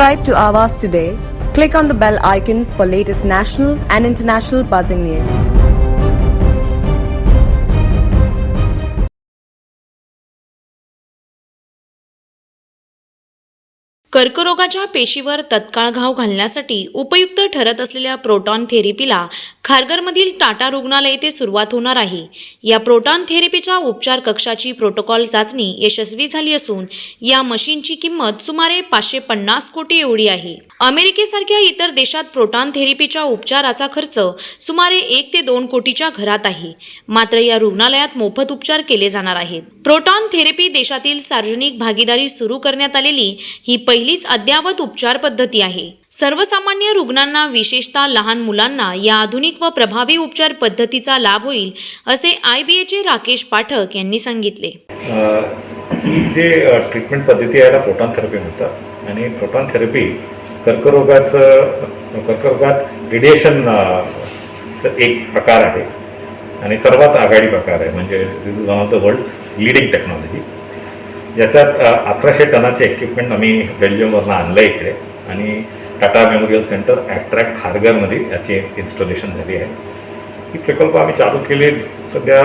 Subscribe to Avas today. Click on the bell icon for latest national and international buzzing news. कर्करोगाच्या पेशीवर तत्काळ घाव घालण्यासाठी उपयुक्त ठरत असलेल्या प्रोटॉन थेरपीला खारघरमधील टाटा रुग्णालय येथे सुरुवात होणार आहे. या प्रोटॉन थेरपीच्या उपचार कक्षाची प्रोटोकॉल चाचणी यशस्वी झाली असून या मशीनची किंमत सुमारे 550 कोटी एवढी आहे. अमेरिकेसारख्या इतर देशात प्रोटॉन थेरपीच्या उपचाराचा खर्च सुमारे 1 ते 2 कोटीच्या घरात आहे. मात्र या रुग्णालयात मोफत उपचार केले जाणार आहेत. प्रोटॉन थेरपी देशातील सार्वजनिक भागीदारी सुरू करण्यात आलेली ही पहिलीच अद्ययावत उपचार पद्धती आहे. सर्वसामान्य रुग्णांना, विशेषतः लहान मुलांना या आधुनिक व प्रभावी उपचार पद्धतीचा लाभ होईल, असे IBAचे राकेश पाठक यांनी सांगितले. ही जे ट्रीटमेंट पद्धती आहे प्रोटॉन थेरपी म्हणतात आणि प्रोटॉन थेरपी कर्करोगात रेडिएशन एक प्रकार आहे आणि सर्वात आघाडी प्रकार आहे. म्हणजे this is one of the world's leading technology. याच्यात 1100 टनाचे इक्विपमेंट आम्ही बेल्जियमवरून आणलं इकडे आणि टाटा मेमोरियल सेंटर ॲट्रॅक्ट खारघरमध्ये याची इन्स्टॉलेशन झाली आहे. ही प्रकल्प आम्ही चालू केले सध्या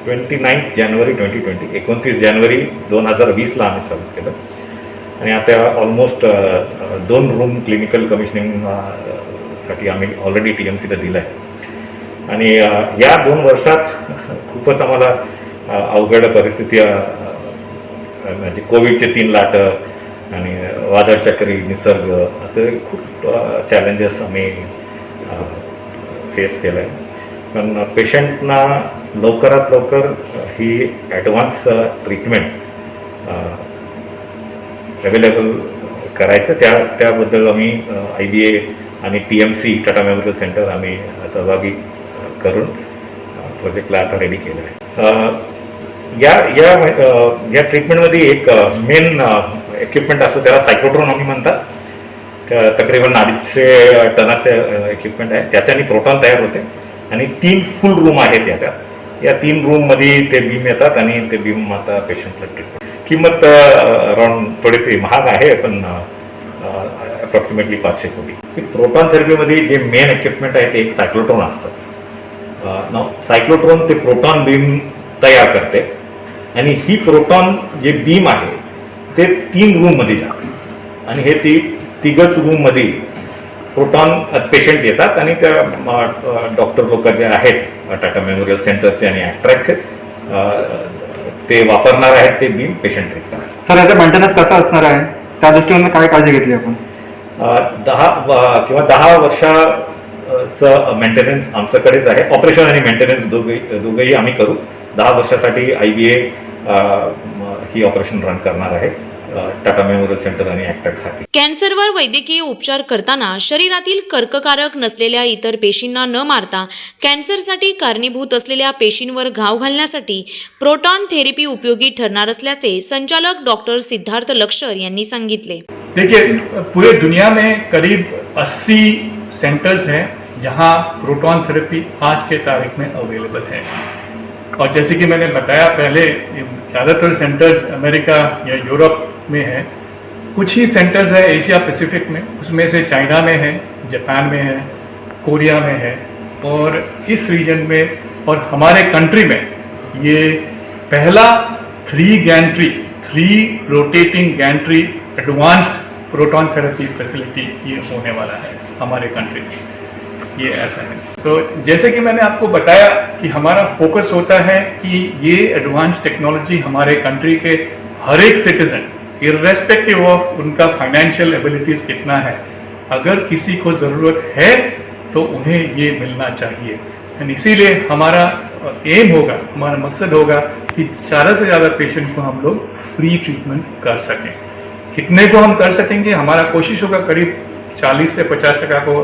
29 जानेवारी 2020, 29 जानेवारी 2020ला आम्ही चालू केलं आणि आता ऑलमोस्ट 2 रूम क्लिनिकल कमिशनिंग साठी आम्ही ऑलरेडी TMCला दिलं आहे. आणि या 2 वर्षात खूपच आम्हाला अवघड परिस्थिती म्हणजे कोविडचे 3 लाट आणि वादळचक्री, निसर्ग असे खूप चॅलेंजेस आम्ही फेस केलं आहे. पण पेशंटना लवकरात लवकर ही ॲडव्हान्स ट्रीटमेंट अवेलेबल करायचं त्याबद्दल आम्ही IBA आणि TMC टाटा मेमोरियल सेंटर आम्ही सहभागी करून प्रोजेक्टला आता रेडी केलं आहे. या ट्रीटमेंटमध्ये एक मेन इक्विपमेंट असतो, त्याला सायक्लोट्रॉन आम्ही म्हणतात. तकरीबन 250 टनाचं इक्विपमेंट आहे. त्याच्याने प्रोटॉन तयार होते आणि 3 फुल रूम आहेत त्याच्यात. या 3 रूममध्ये ते बीम येतात आणि ते बीम आता पेशंटला ट्रीटमेंट. किंमत अराउंड थोडीशी महाग आहे, पण अप्रॉक्सिमेटली 500 कोटी. प्रोटॉन थेरपीमध्ये जे मेन इक्विपमेंट आहे ते एक सायक्लोट्रॉन असतं. सायक्लोट्रॉन ते प्रोटॉन बीम तयार करते आणि ही प्रोटॉन जे बीम आहे ते 3 रूममध्ये जाते आणि हे तिघच रूममध्ये प्रोटॉन पेशंट येतात आणि त्या डॉक्टर लोक जे आहेत टाटा मेमोरियल सेंटरचे आणि ॲट्रॅक्टचे ते वापरणार आहेत ते बीम पेशंट ट्रीट करतात. सर, याचा मेंटेनन्स कसा असणार आहे, त्या दृष्टीने काय काळजी घेतली आपण? 10 वर्षाचं मेंटेनन्स आमच्याकडेच आहे. ऑपरेशन आणि मेंटेनन्स दोघंही आम्ही करू. 10 वर्षासाठी IBA ही ऑपरेशन रन करणार आहे टाटा मेमोरियल सेंटर आणि ॲट्रॅक्टसाठी. कॅन्सरवर वैद्यकीय उपचार करताना शरीरातील कर्ककारक नसलेल्या इतर पेशींना न मारता कॅन्सरसाठी कारणीभूत असलेल्या पेशींवर घाव घालण्यासाठी प्रोटॉन थेरपी उपयोगी ठरणार असल्याचे संचालक डॉक्टर सिद्धार्थ लक्षर यांनी सांगितले. देखिए, पूरे दुनिया में करीब 80 सेंटर्स हैं जहां प्रोटॉन थेरेपी आज के तारीख में अवेलेबल है. और जैसे कि मैंने बताया पहले, ज़्यादातर सेंटर्स अमेरिका या यूरोप में है. कुछ ही सेंटर्स है एशिया पैसिफिक में, उसमें से चाइना में है, जापान में है, कोरिया में है और इस रीजन में और हमारे कंट्री में ये पहला 3 rotating Gentry advanced proton therapy facility ये होने वाला है हमारे कंट्री में. ये ऐसा है. तो जैसे कि मैंने आपको बताया कि हमारा फोकस होता है कि ये एडवांस टेक्नोलॉजी हमारे कंट्री के हर एक सिटीजन, इर्रेस्पेक्टिव ऑफ उनका फाइनेंशियल एबिलिटीज़ कितना है, अगर किसी को ज़रूरत है तो उन्हें ये मिलना चाहिए. एंड इसीलिए हमारा एम होगा, हमारा मकसद होगा कि ज़्यादा से ज़्यादा पेशेंट को हम लोग फ्री ट्रीटमेंट कर सकें. कितने को हम कर सकेंगे, हमारा कोशिश होगा करीब 40 से 50% को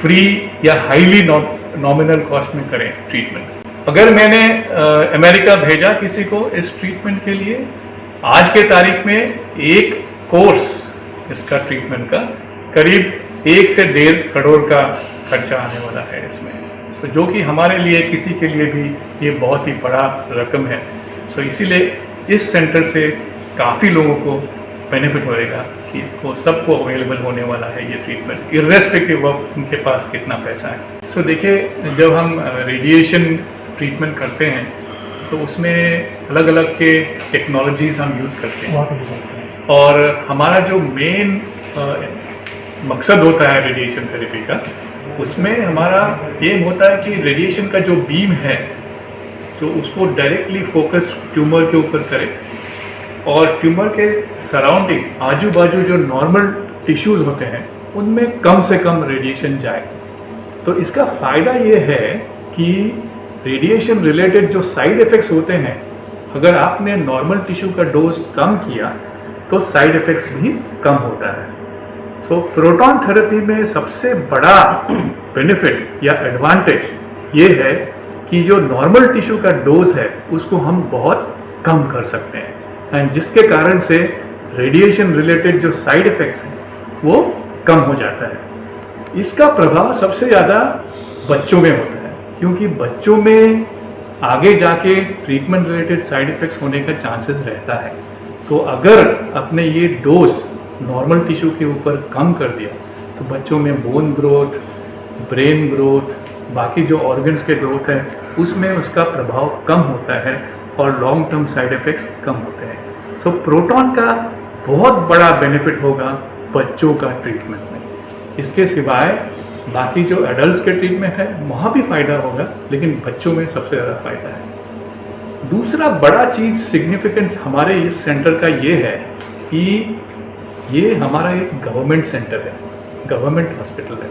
फ्री या हाईली नॉमिनल कॉस्ट में करें ट्रीटमेंट. अगर मैंने अमेरिका भेजा किसी को इस ट्रीटमेंट के लिए, आज के तारीख में एक कोर्स इसका ट्रीटमेंट का करीब 1 से 1.5 करोड़ का खर्चा आने वाला है इसमें. तो जो कि हमारे लिए, किसी के लिए भी ये बहुत ही बड़ा रकम है. सो इसीलिए इस सेंटर से काफ़ी लोगों को बेनिफिट होएगा कि वो सबको अवेलेबल होने वाला है ये ट्रीटमेंट, इर्रेस्पेक्टिव ऑफ उनके पास कितना पैसा है। सो देखिए, जब हम रेडिएशन ट्रीटमेंट करते हैं तो उसमें अलग अलग के टेक्नोलॉजीज हम यूज़ करते हैं, और हमारा जो मेन मकसद होता है रेडिएशन थेरेपी का, उसमें हमारा एम होता है कि रेडिएशन का जो बीम है जो उसको डायरेक्टली फोकस ट्यूमर के ऊपर करे, और ट्यूमर के सराउंडिंग आजू बाजू जो नॉर्मल टिश्यूज़ होते हैं उनमें कम से कम रेडिएशन जाए। तो इसका फ़ायदा ये है कि रेडिएशन रिलेटेड जो साइड इफ़ेक्ट्स होते हैं, अगर आपने नॉर्मल टिश्यू का डोज कम किया तो साइड इफ़ेक्ट्स भी कम होता है। सो प्रोटॉन थेरेपी में सबसे बड़ा बेनिफिट या एडवांटेज ये है कि जो नॉर्मल टिश्यू का डोज है उसको हम बहुत कम कर सकते हैं, एंड जिसके कारण से रेडिएशन रिलेटेड जो साइड इफ़ेक्ट्स हैं वो कम हो जाता है। इसका प्रभाव सबसे ज़्यादा बच्चों में होता है, क्योंकि बच्चों में आगे जाके ट्रीटमेंट रिलेटेड साइड इफ़ेक्ट्स होने का चांसेस रहता है। तो अगर अपने ये डोज नॉर्मल टिश्यू के ऊपर कम कर दिया तो बच्चों में बोन ग्रोथ, ब्रेन ग्रोथ, बाकी जो ऑर्गन्स के ग्रोथ है उसमें उसका प्रभाव कम होता है और लॉन्ग टर्म साइड इफ़ेक्ट्स कम होते हैं। सो प्रोटॉन का बहुत बड़ा बेनिफिट होगा बच्चों का ट्रीटमेंट में। इसके सिवाय बाकी जो एडल्ट्स के ट्रीटमेंट है वहाँ भी फ़ायदा होगा, लेकिन बच्चों में सबसे ज़्यादा फ़ायदा है। दूसरा बड़ा चीज़ सिग्निफिकेंस हमारे इस सेंटर का ये है कि ये हमारा एक गवर्नमेंट सेंटर है, गवर्नमेंट हॉस्पिटल है।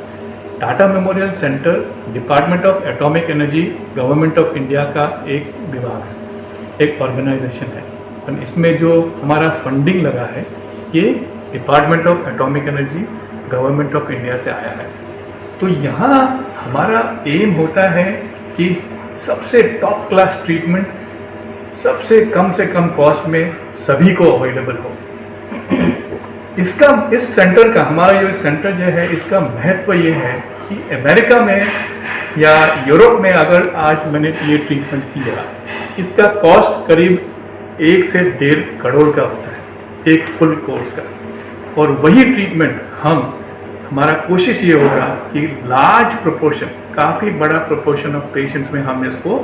Tata memorial centre department of atomic energy government of India का एक विभाग है, एक ऑर्गेनाइजेशन है, और इसमें जो हमारा फंडिंग लगा है ये department of atomic energy government of India से आया है। तो यहाँ हमारा एम होता है कि सबसे टॉप क्लास ट्रीटमेंट सबसे कम कॉस्ट में सभी को अवेलेबल हो। इस सेंटर का, हमारा जो सेंटर जो है इसका महत्व ये है कि अमेरिका में या यूरोप में अगर आज मैंने ये ट्रीटमेंट किया, इसका कॉस्ट करीब 1 से 1.5 करोड़ का होता है एक फुल कोर्स का, और वही ट्रीटमेंट हमारा कोशिश ये होगा कि लार्ज प्रोपोर्शन, काफ़ी बड़ा प्रोपोर्शन ऑफ पेशेंट्स में हम इसको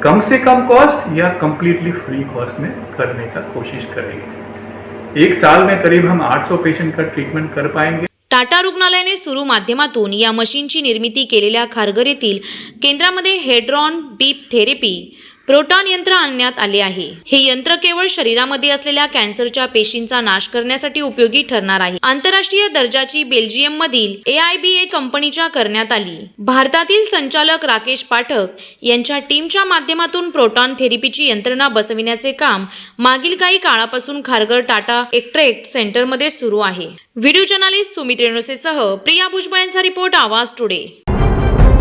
कम से कम कॉस्ट या कम्प्लीटली फ्री कॉस्ट में करने का कोशिश करेंगे। एक साल में करीब हम 800 पेशेंट का ट्रीटमेंट कर पाएंगे। टाटा रुग्णालयाने सुरू माध्यमातून या मशीनची निर्मिती केलेल्या खारघर येथील केंद्रामध्ये हेड्रॉन बीप थेरपी प्रोटॉन यंत्र आणण्यात आले आहे। हे यंत्र केवळ शरीरामध्ये असलेल्या कॅन्सरच्या पेशींचा नाश करण्यासाठी उपयोगी ठरणार आहे। आंतरराष्ट्रीय दर्जाची बेल्जियम मधील AIBA कंपनीच्या करण्यात आली। भारतातील संचालक राकेश पाठक यांच्या टीमच्या माध्यमातून प्रोटॉन थेरपीची यंत्रणा बसविण्याचे काम मागील काही काळापासून खारघर टाटा एक्ट्रेक्ट सेंटरमध्ये सुरू आहे। व्हिडिओ जर्नलिस्ट सुमित रेणुसेसह प्रिया भुजबळ यांचा रिपोर्ट आवाज today.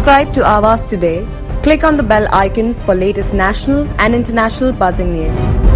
Subscribe to Awaaz today. Click on the bell icon for latest national and international buzzing news.